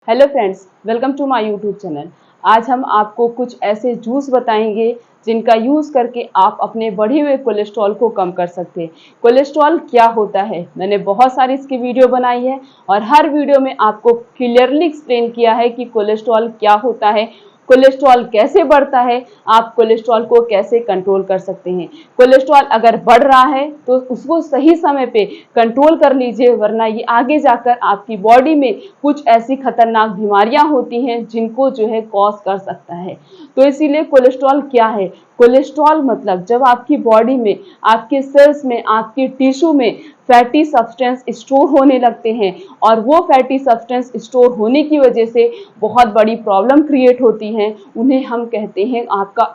Hello friends, welcome to my YouTube channel. आज हम आपको कुछ ऐसे जूस बताएंगे जिनका यूज़ करके आप अपने बढ़े हुए कोलेस्ट्रॉल को कम कर सकते हैं। कोलेस्ट्रॉल क्या होता है, मैंने बहुत सारी इसकी वीडियो बनाई है और हर वीडियो में आपको क्लियरली एक्सप्लेन किया है कि कोलेस्ट्रॉल क्या होता है, कोलेस्ट्रॉल कैसे बढ़ता है, आप कोलेस्ट्रॉल को कैसे कंट्रोल कर सकते हैं। कोलेस्ट्रॉल अगर बढ़ रहा है तो उसको सही समय पे कंट्रोल कर लीजिए, वरना ये आगे जाकर आपकी बॉडी में कुछ ऐसी खतरनाक बीमारियां होती हैं जिनको जो है कॉज कर सकता है। तो इसीलिए कोलेस्ट्रॉल क्या है, कोलेस्ट्रॉल मतलब जब आपकी बॉडी में, आपके सेल्स में, आपके टिश्यू में फैटी सब्सटेंस स्टोर होने लगते हैं और वो फैटी सब्सटेंस स्टोर होने की वजह से बहुत बड़ी प्रॉब्लम क्रिएट होती हैं, उन्हें हम कहते हैं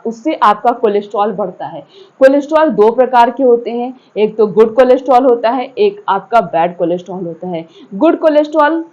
उससे आपका कोलेस्ट्रॉल बढ़ता है। कोलेस्ट्रॉल दो प्रकार के होते हैं, एक तो गुड कोलेस्ट्रॉल होता है, एक आपका बैड कोलेस्ट्रॉल होता है। गुड कोलेस्ट्रॉल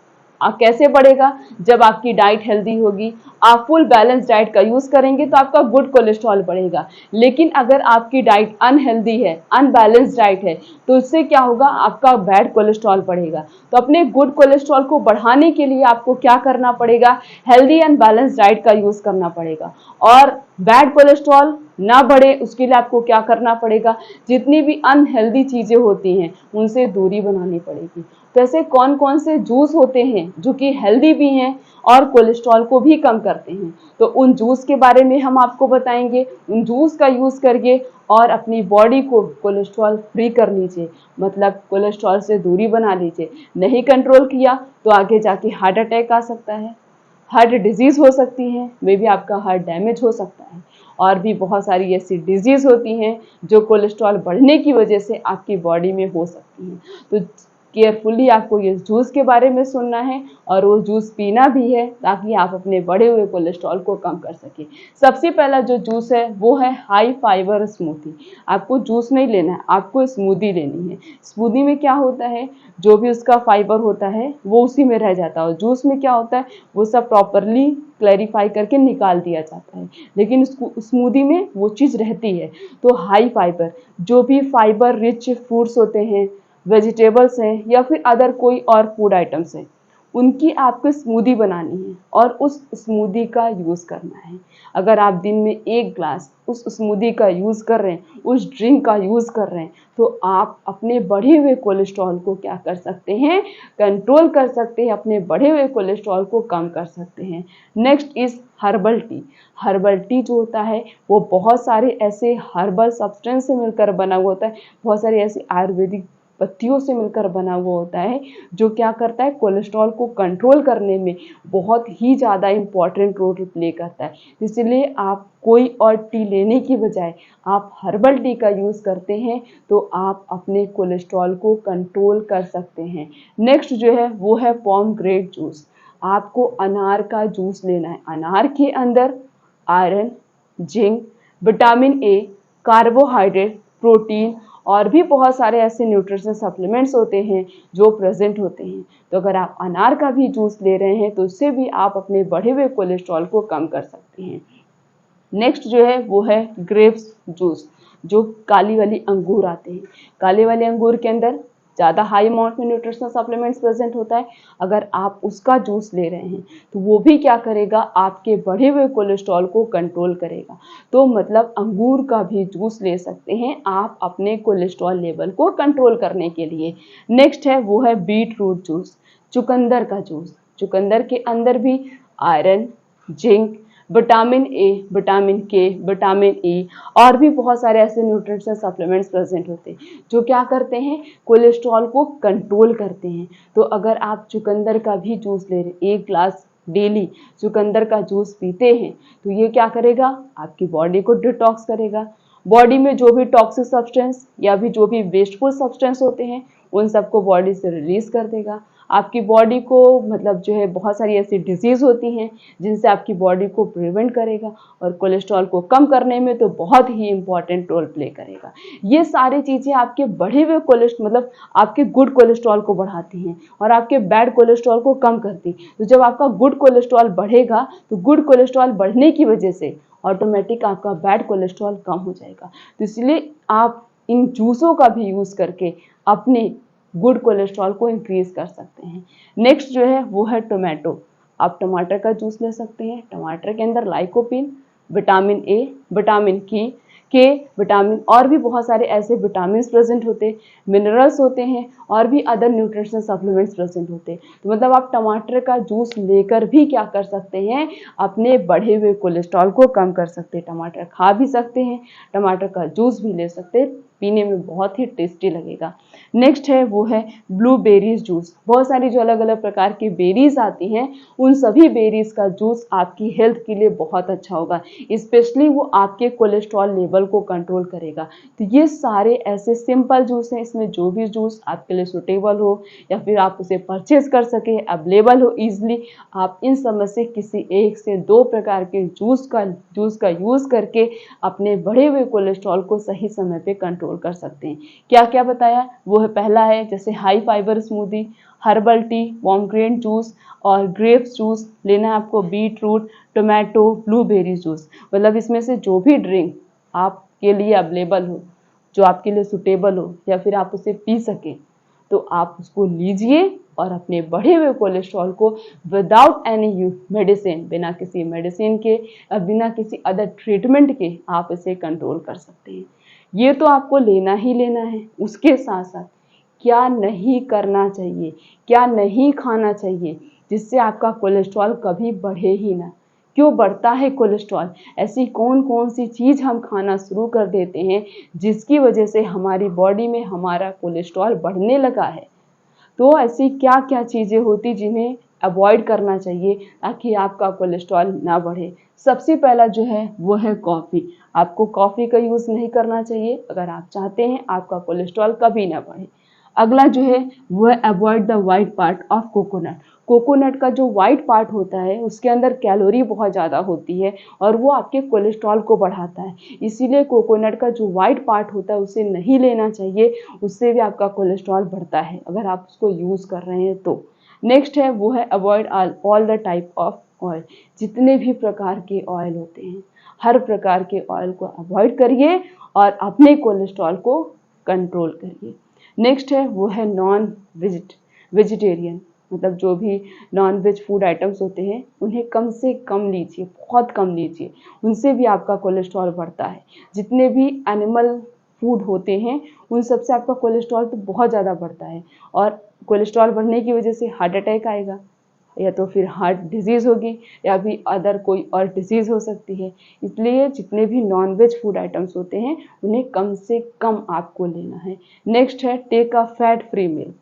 कैसे बढ़ेगा, जब आपकी डाइट हेल्दी होगी, आप फुल बैलेंस डाइट का यूज करेंगे तो आपका गुड कोलेस्ट्रॉल बढ़ेगा। लेकिन अगर आपकी डाइट अनहेल्दी है, अनबैलेंस डाइट है, तो इससे क्या होगा, आपका बैड कोलेस्ट्रॉल बढ़ेगा। तो अपने गुड कोलेस्ट्रॉल को बढ़ाने के लिए आपको क्या करना पड़ेगा, हेल्दी एंड बैलेंस डाइट का यूज करना पड़ेगा। और बैड कोलेस्ट्रॉल ना बढ़े उसके लिए आपको क्या करना पड़ेगा, जितनी भी अनहेल्दी चीजें होती हैं उनसे दूरी बनानी पड़ेगी। तो ऐसे कौन कौन से जूस होते हैं जो कि हेल्दी भी हैं और कोलेस्ट्रॉल को भी कम करते हैं, तो उन जूस के बारे में हम आपको बताएंगे। उन जूस का यूज करके और अपनी बॉडी को कोलेस्ट्रॉल फ्री कर लीजिए, मतलब कोलेस्ट्रॉल से दूरी बना लीजिए। नहीं कंट्रोल किया तो आगे जाके हार्ट अटैक आ सकता है, हार्ट डिजीज हो सकती है, मे बी आपका हार्ट डैमेज हो सकता है, और भी बहुत सारी ऐसी डिजीज होती हैं जो कोलेस्ट्रॉल बढ़ने की वजह से आपकी बॉडी में हो सकती हैं। तो केयरफुली आपको ये जूस के बारे में सुनना है और वो जूस पीना भी है, ताकि आप अपने बढ़े हुए कोलेस्ट्रॉल को कम कर सकें। सबसे पहला जो जूस है वो है हाई फाइबर स्मूदी। आपको जूस नहीं लेना है, आपको स्मूदी लेनी है। स्मूदी में क्या होता है, जो भी उसका फाइबर होता है वो उसी में रह जाता है, और जूस में क्या होता है वो सब प्रॉपरली क्लैरिफाई करके निकाल दिया जाता है, लेकिन स्मूदी में वो चीज़ रहती है। तो हाई फाइबर, जो भी फाइबर रिच फ्रूट्स होते हैं, वेजिटेबल्स हैं, या फिर अदर कोई और फूड आइटम्स हैं, उनकी आपको स्मूदी बनानी है और उस स्मूदी का यूज़ करना है। अगर आप दिन में 1 ग्लास उस स्मूदी का यूज़ कर रहे हैं, उस ड्रिंक का यूज़ कर रहे हैं, तो आप अपने बढ़े हुए कोलेस्ट्रॉल को क्या कर सकते हैं, कंट्रोल कर सकते हैं, अपने बढ़े हुए कोलेस्ट्रॉल को कम कर सकते हैं। Next is herbal tea. Herbal tea जो होता है वो बहुत सारे ऐसे हर्बल सब्सटेंस से मिलकर बना हुआ होता है, बहुत सारे ऐसे आयुर्वेदिक पत्तियों से मिलकर बना हुआ होता है, जो क्या करता है, कोलेस्ट्रॉल को कंट्रोल करने में बहुत ही ज़्यादा इम्पॉर्टेंट रोल प्ले करता है। इसलिए आप कोई और टी लेने की बजाय आप हर्बल टी का यूज़ करते हैं तो आप अपने कोलेस्ट्रॉल को कंट्रोल कर सकते हैं। नेक्स्ट जो है वो है पोमग्रेनेट जूस। आपको अनार का जूस लेना है। अनार के अंदर iron, zinc, vitamin A, carbohydrate, protein और भी बहुत सारे ऐसे न्यूट्रिशन सप्लीमेंट्स होते हैं जो प्रेजेंट होते हैं। तो अगर आप अनार का भी जूस ले रहे हैं तो उससे भी आप अपने बढ़े हुए कोलेस्ट्रॉल को कम कर सकते हैं। नेक्स्ट जो है वो है ग्रेप्स जूस, जो काली वाली अंगूर आते हैं। काले वाले अंगूर के अंदर ज़्यादा हाई अमाउंट में न्यूट्रिशनल सप्लीमेंट्स प्रेजेंट होता है। अगर आप उसका जूस ले रहे हैं तो वो भी क्या करेगा, आपके बढ़े हुए कोलेस्ट्रॉल को कंट्रोल करेगा। तो मतलब अंगूर का भी जूस ले सकते हैं आप अपने कोलेस्ट्रॉल लेवल को कंट्रोल करने के लिए। नेक्स्ट है वो है बीट रूट जूस, चुकंदर का जूस। चुकंदर के अंदर भी iron, zinc, vitamin A, vitamin के, विटामिन ई और भी बहुत सारे ऐसे न्यूट्रिशनल सप्लीमेंट्स प्रेजेंट होते हैं जो क्या करते हैं, कोलेस्ट्रॉल को कंट्रोल करते हैं। तो अगर आप चुकंदर का भी जूस ले रहे हैं, 1 ग्लास डेली चुकंदर का जूस पीते हैं, तो ये क्या करेगा, आपकी बॉडी को डिटॉक्स करेगा। बॉडी में जो भी टॉक्सिक सब्सटेंस या भी जो भी वेस्टफुल सब्सटेंस होते हैं उन सबको बॉडी से रिलीज कर देगा। आपकी बॉडी को मतलब जो है बहुत सारी ऐसी डिजीज़ होती हैं जिनसे आपकी बॉडी को प्रिवेंट करेगा, और कोलेस्ट्रॉल को कम करने में तो बहुत ही इंपॉर्टेंट रोल प्ले करेगा। ये सारी चीज़ें आपके बढ़े हुए कोलेस्ट्रॉल मतलब आपके गुड कोलेस्ट्रॉल को बढ़ाती हैं और आपके बैड कोलेस्ट्रॉल को कम करती। तो जब आपका गुड कोलेस्ट्रॉल बढ़ेगा तो गुड कोलेस्ट्रॉल बढ़ने की वजह से ऑटोमेटिक आपका बैड कोलेस्ट्रॉल कम हो जाएगा। तो इसलिए आप इन जूसों का भी यूज़ करके अपने गुड कोलेस्ट्रॉल को इंक्रीज कर सकते हैं। नेक्स्ट जो है वो है टोमेटो। आप टमाटर का जूस ले सकते हैं। टमाटर के अंदर लाइकोपीन, विटामिन ए, विटामिन के, विटामिन और भी बहुत सारे ऐसे विटामिन प्रेजेंट होते हैं, मिनरल्स होते हैं और भी अदर न्यूट्रिशनल सप्लीमेंट्स प्रेजेंट होते हैं। तो मतलब आप टमाटर का जूस लेकर भी क्या कर सकते हैं, अपने बढ़े हुए कोलेस्ट्रॉल को कम कर सकते हैं। टमाटर खा भी सकते हैं, टमाटर का जूस भी ले सकते हैं, पीने में बहुत ही टेस्टी लगेगा। नेक्स्ट है वो है ब्लूबेरीज जूस। बहुत सारी जो अलग अलग प्रकार की बेरीज आती हैं, उन सभी बेरीज का जूस आपकी हेल्थ के लिए बहुत अच्छा होगा, स्पेशली वो आपके कोलेस्ट्रॉल लेवल को कंट्रोल करेगा। तो ये सारे ऐसे सिंपल जूस हैं, इसमें जो भी जूस आपके लिए सुटेबल हो या फिर आप उसे परचेज कर सके, अवेलेबल हो ईजिली, आप इन सब में से किसी एक से दो प्रकार के जूस का यूज़ करके अपने बढ़े हुए कोलेस्ट्रॉल को सही समय पे कंट्रोल कर सकते हैं। क्या क्या बताया, वो है पहला है जैसे high fibre smoothie, herbal tea, pomegranate juice और ग्रेप्स जूस लेना है आपको, beet root, tomato, blueberry juice. मतलब इसमें से जो भी ड्रिंक आपके लिए अवेलेबल हो, जो आपके लिए सुटेबल हो या फिर आप उसे पी सकें, तो आप उसको लीजिए और अपने बढ़े हुए कोलेस्ट्रॉल को विदाउट एनी मेडिसिन, बिना किसी मेडिसिन के या बिना किसी अदर ट्रीटमेंट के आप इसे कंट्रोल कर सकते हैं। ये तो आपको लेना ही लेना है। उसके साथ साथ क्या नहीं करना चाहिए, क्या नहीं खाना चाहिए जिससे आपका कोलेस्ट्रॉल कभी बढ़े ही ना। क्यों बढ़ता है कोलेस्ट्रॉल, ऐसी कौन कौन सी चीज़ हम खाना शुरू कर देते हैं जिसकी वजह से हमारी बॉडी में हमारा कोलेस्ट्रॉल बढ़ने लगा है। तो ऐसी क्या क्या चीज़ें होती जिन्हें अवॉइड करना चाहिए ताकि आपका कोलेस्ट्रॉल ना बढ़े। सबसे पहला जो है वो है कॉफ़ी। आपको कॉफ़ी का यूज़ नहीं करना चाहिए अगर आप चाहते हैं आपका कोलेस्ट्रॉल कभी ना बढ़े। अगला जो है वो है avoid the white part of coconut. Coconut का जो वाइट पार्ट होता है उसके अंदर कैलोरी बहुत ज़्यादा होती है और वो आपके कोलेस्ट्रॉल को बढ़ाता है, इसीलिए कोकोनट का जो वाइट पार्ट होता है उसे नहीं लेना चाहिए, उससे भी आपका कोलेस्ट्रॉल बढ़ता है अगर आप उसको यूज़ कर रहे हैं तो। नेक्स्ट है वो है avoid all the type of oil. जितने भी प्रकार के ऑयल होते हैं, हर प्रकार के ऑयल को अवॉइड करिए और अपने कोलेस्ट्रॉल को कंट्रोल करिए। नेक्स्ट है वो है नॉन वेजिटेरियन, मतलब जो भी नॉन वेज फूड आइटम्स होते हैं उन्हें कम से कम लीजिए, बहुत कम लीजिए, उनसे भी आपका कोलेस्ट्रॉल बढ़ता है। जितने भी एनिमल फूड होते हैं उन सब से आपका कोलेस्ट्रॉल तो बहुत ज़्यादा बढ़ता है और कोलेस्ट्रॉल बढ़ने की वजह से हार्ट अटैक आएगा या तो फिर हार्ट डिजीज़ होगी या भी अदर कोई और डिजीज़ हो सकती है। इसलिए जितने भी नॉन वेज फूड आइटम्स होते हैं उन्हें कम से कम आपको लेना है। नेक्स्ट है take a fat free milk.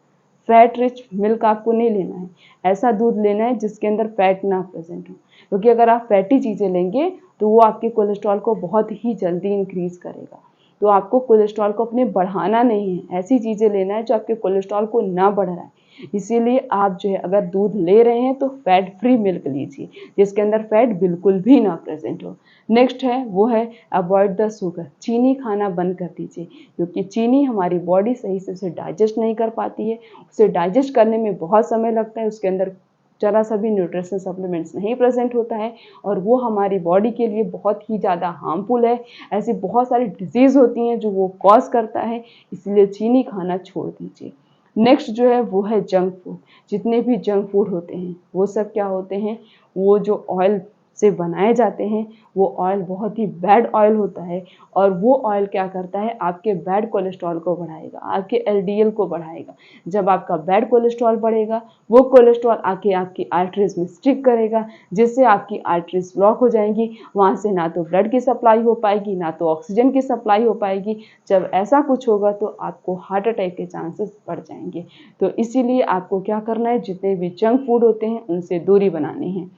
Fat rich milk आपको नहीं लेना है, ऐसा दूध लेना है जिसके अंदर फैट ना प्रेजेंट हो, क्योंकि अगर आप फैटी चीज़ें लेंगे तो वो आपके कोलेस्ट्रॉल को बहुत ही जल्दी इंक्रीज़ करेगा। तो आपको कोलेस्ट्रॉल को अपने बढ़ाना नहीं है, ऐसी चीज़ें लेना है जो आपके कोलेस्ट्रॉल को ना बढ़ रहा है। इसीलिए आप जो है अगर दूध ले रहे हैं तो फैट फ्री मिल्क लीजिए जिसके अंदर फैट बिल्कुल भी ना प्रेजेंट हो। नेक्स्ट है वो है अवॉइड द शुगर। चीनी खाना बंद कर दीजिए, क्योंकि चीनी हमारी बॉडी सही से उसे डाइजेस्ट नहीं कर पाती है, उसे डाइजेस्ट करने में बहुत समय लगता है, उसके अंदर जरा सा भी न्यूट्रिशन सप्लीमेंट्स नहीं प्रेजेंट होता है और वो हमारी बॉडी के लिए बहुत ही ज़्यादा हार्मफुल है। ऐसी बहुत सारी डिजीज़ होती हैं जो वो कॉज करता है, इसलिए चीनी खाना छोड़ दीजिए। नेक्स्ट जो है वो है जंक फूड। जितने भी जंक फूड होते हैं वो सब क्या होते हैं, वो जो ऑयल से बनाए जाते हैं वो ऑयल बहुत ही बैड ऑयल होता है और वो ऑयल क्या करता है, आपके बैड कोलेस्ट्रॉल को बढ़ाएगा, आपके एलडीएल को बढ़ाएगा। जब आपका बैड कोलेस्ट्रॉल बढ़ेगा वो कोलेस्ट्रॉल आके आपकी आर्टरीज में स्टिक करेगा, जिससे आपकी आर्टरीज ब्लॉक हो जाएंगी, वहाँ से ना तो ब्लड की सप्लाई हो पाएगी ना तो ऑक्सीजन की सप्लाई हो पाएगी। जब ऐसा कुछ होगा तो आपको हार्ट अटैक के चांसेस बढ़ जाएंगे। तो इसीलिए आपको क्या करना है, जितने भी जंक फूड होते हैं उनसे दूरी बनानी है।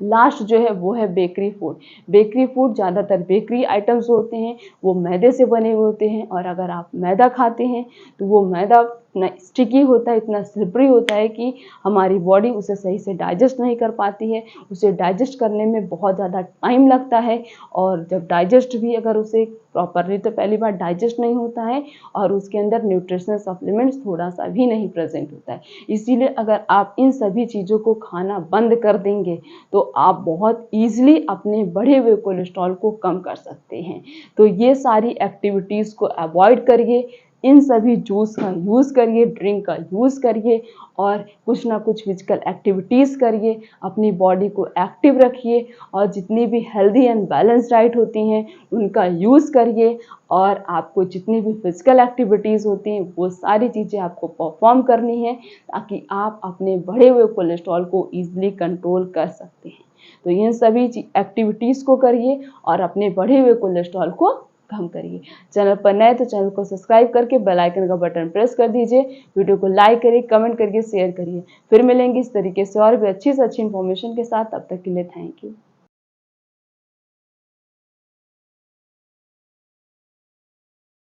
लास्ट जो है वो है बेकरी फूड। बेकरी फूड ज़्यादातर बेकरी आइटम्स होते हैं वो मैदे से बने हुए होते हैं और अगर आप मैदा खाते हैं तो वो मैदा इतना स्टिकी होता है, इतना स्लिपरी होता है कि हमारी बॉडी उसे सही से डाइजेस्ट नहीं कर पाती है, उसे डाइजेस्ट करने में बहुत ज़्यादा टाइम लगता है और जब डाइजेस्ट भी अगर उसे प्रॉपरली, तो पहली बार डाइजेस्ट नहीं होता है और उसके अंदर न्यूट्रिशनल सप्लीमेंट्स थोड़ा सा भी नहीं प्रेजेंट होता है। इसीलिए अगर आप इन सभी चीज़ों को खाना बंद कर देंगे तो आप बहुत ईजिली अपने बढ़े हुए कोलेस्ट्रॉल को कम कर सकते हैं। तो ये सारी एक्टिविटीज़ को अवॉइड करिए, इन सभी जूस का यूज़ करिए, ड्रिंक का यूज़ करिए और कुछ ना कुछ फिजिकल एक्टिविटीज़ करिए, अपनी बॉडी को एक्टिव रखिए और जितनी भी हेल्दी एंड बैलेंस डाइट होती हैं उनका यूज़ करिए और आपको जितनी भी फिजिकल एक्टिविटीज़ होती हैं वो सारी चीज़ें आपको परफॉर्म करनी है ताकि आप अपने बढ़े हुए कोलेस्ट्रॉल को ईजिली कंट्रोल कर सकते हैं। तो इन सभी एक्टिविटीज़ को करिए और अपने बढ़े हुए कोलेस्ट्रॉल को कम करिए। चैनल पर नए तो चैनल को सब्सक्राइब करके बेल आइकन का बटन प्रेस कर दीजिए। वीडियो को लाइक करिए, कमेंट करिए, शेयर करिए। फिर मिलेंगे इस तरीके से और भी अच्छी से अच्छी इन्फॉर्मेशन के साथ। तब तक के लिए थैंक यू।